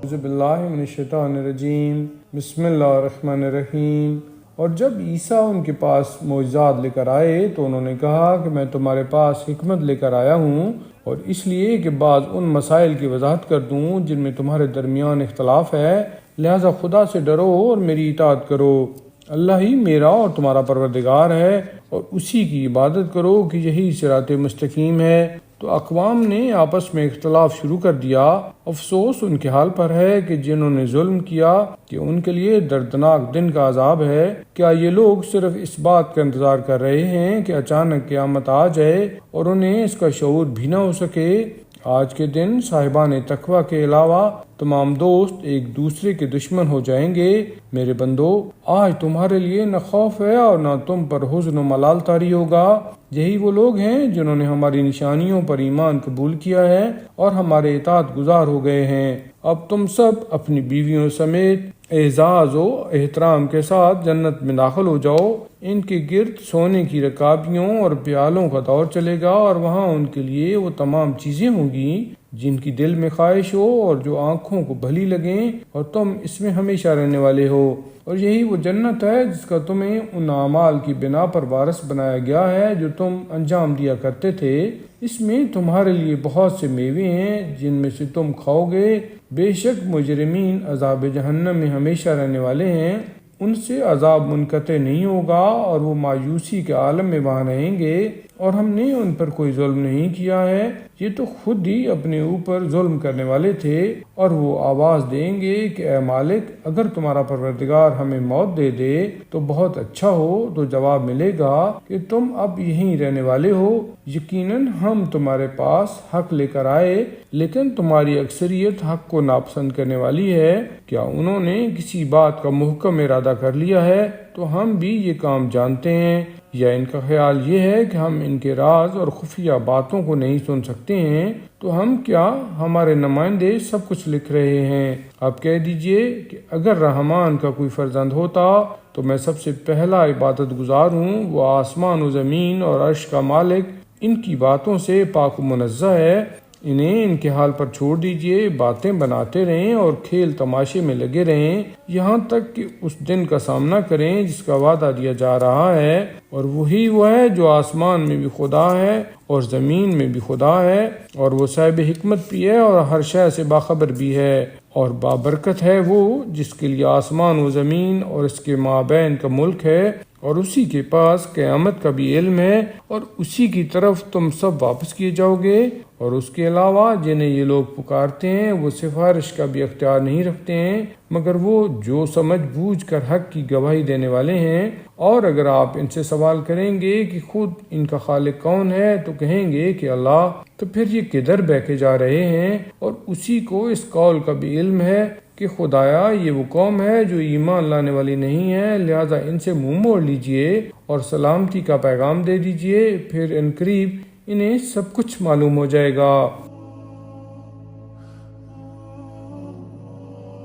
اعوذ باللہ من الشیطان الرجیم، بسم اللہ الرحمن الرحیم۔ اور جب عیسیٰ ان کے پاس معجزات لے کر آئے تو انہوں نے کہا کہ میں تمہارے پاس حکمت لے کر آیا ہوں، اور اس لیے کہ بعض ان مسائل کی وضاحت کر دوں جن میں تمہارے درمیان اختلاف ہے، لہذا خدا سے ڈرو اور میری اطاعت کرو۔ اللہ ہی میرا اور تمہارا پروردگار ہے، اور اسی کی عبادت کرو کہ یہی صراط مستقیم ہے۔ تو اقوام نے آپس میں اختلاف شروع کر دیا۔ افسوس ان کے حال پر ہے کہ جنہوں نے ظلم کیا کہ ان کے لیے دردناک دن کا عذاب ہے۔ کیا یہ لوگ صرف اس بات کا انتظار کر رہے ہیں کہ اچانک قیامت آ جائے اور انہیں اس کا شعور بھی نہ ہو سکے؟ آج کے دن صاحبان تقوی کے علاوہ تمام دوست ایک دوسرے کے دشمن ہو جائیں گے۔ میرے بندو، آج تمہارے لیے نہ خوف ہے اور نہ تم پر حزن و ملال طاری ہوگا۔ یہی وہ لوگ ہیں جنہوں نے ہماری نشانیوں پر ایمان قبول کیا ہے اور ہمارے اطاعت گزار ہو گئے ہیں۔ اب تم سب اپنی بیویوں سمیت اعزاز و احترام کے ساتھ جنت میں داخل ہو جاؤ۔ ان کے گرد سونے کی رکابیوں اور پیالوں کا دور چلے گا، اور وہاں ان کے لیے وہ تمام چیزیں ہوں گی جن کی دل میں خواہش ہو اور جو آنکھوں کو بھلی لگیں، اور تم اس میں ہمیشہ رہنے والے ہو۔ اور یہی وہ جنت ہے جس کا تمہیں ان اعمال کی بنا پر وارث بنایا گیا ہے جو تم انجام دیا کرتے تھے۔ اس میں تمہارے لیے بہت سے میوے ہیں جن میں سے تم کھاؤ گے۔ بے شک مجرمین عذاب جہنم میں ہمیشہ رہنے والے ہیں، ان سے عذاب منقطع نہیں ہوگا، اور وہ مایوسی کے عالم میں وہاں رہیں گے۔ اور ہم نے ان پر کوئی ظلم نہیں کیا ہے، یہ تو خود ہی اپنے اوپر ظلم کرنے والے تھے۔ اور وہ آواز دیں گے کہ اے مالک، اگر تمہارا پروردگار ہمیں موت دے دے تو بہت اچھا ہو۔ تو جواب ملے گا کہ تم اب یہیں رہنے والے ہو، یقیناً ہم تمہارے پاس حق لے کر آئے، لیکن تمہاری اکثریت حق کو ناپسند کرنے والی ہے۔ کیا انہوں نے کسی بات کا محکم ارادہ کر لیا ہے تو ہم بھی یہ کام جانتے ہیں، یا ان کا خیال یہ ہے کہ ہم ان کے راز اور خفیہ باتوں کو نہیں سن سکتے ہیں؟ تو ہم کیا، ہمارے نمائندے سب کچھ لکھ رہے ہیں۔ آپ کہہ دیجئے کہ اگر رحمان کا کوئی فرزند ہوتا تو میں سب سے پہلا عبادت گزار ہوں۔ وہ آسمان و زمین اور عرش کا مالک ان کی باتوں سے پاک و منزہ ہے۔ انہیں ان کے حال پر چھوڑ دیجئے، باتیں بناتے رہیں اور کھیل تماشے میں لگے رہیں، یہاں تک کہ اس دن کا سامنا کریں جس کا وعدہ دیا جا رہا ہے۔ اور وہی وہ ہے جو آسمان میں بھی خدا ہے اور زمین میں بھی خدا ہے، اور وہ صاحب حکمت بھی ہے اور ہر شے سے باخبر بھی ہے۔ اور بابرکت ہے وہ جس کے لیے آسمان و زمین اور اس کے مابین کا ملک ہے، اور اسی کے پاس قیامت کا بھی علم ہے، اور اسی کی طرف تم سب واپس کیے جاؤ گے۔ اور اس کے علاوہ جنہیں یہ لوگ پکارتے ہیں وہ سفارش کا بھی اختیار نہیں رکھتے ہیں، مگر وہ جو سمجھ بوجھ کر حق کی گواہی دینے والے ہیں۔ اور اگر آپ ان سے سوال کریں گے کہ خود ان کا خالق کون ہے تو کہیں گے کہ اللہ۔ تو پھر یہ کدھر بہہ کے جا رہے ہیں؟ اور اسی کو اس قول کا بھی علم ہے کہ خدایا یہ وہ قوم ہے جو ایمان لانے والی نہیں ہے، لہذا ان سے منہ موڑ لیجئے اور سلامتی کا پیغام دے دیجئے، پھر ان قریب انہیں سب کچھ معلوم ہو جائے گا۔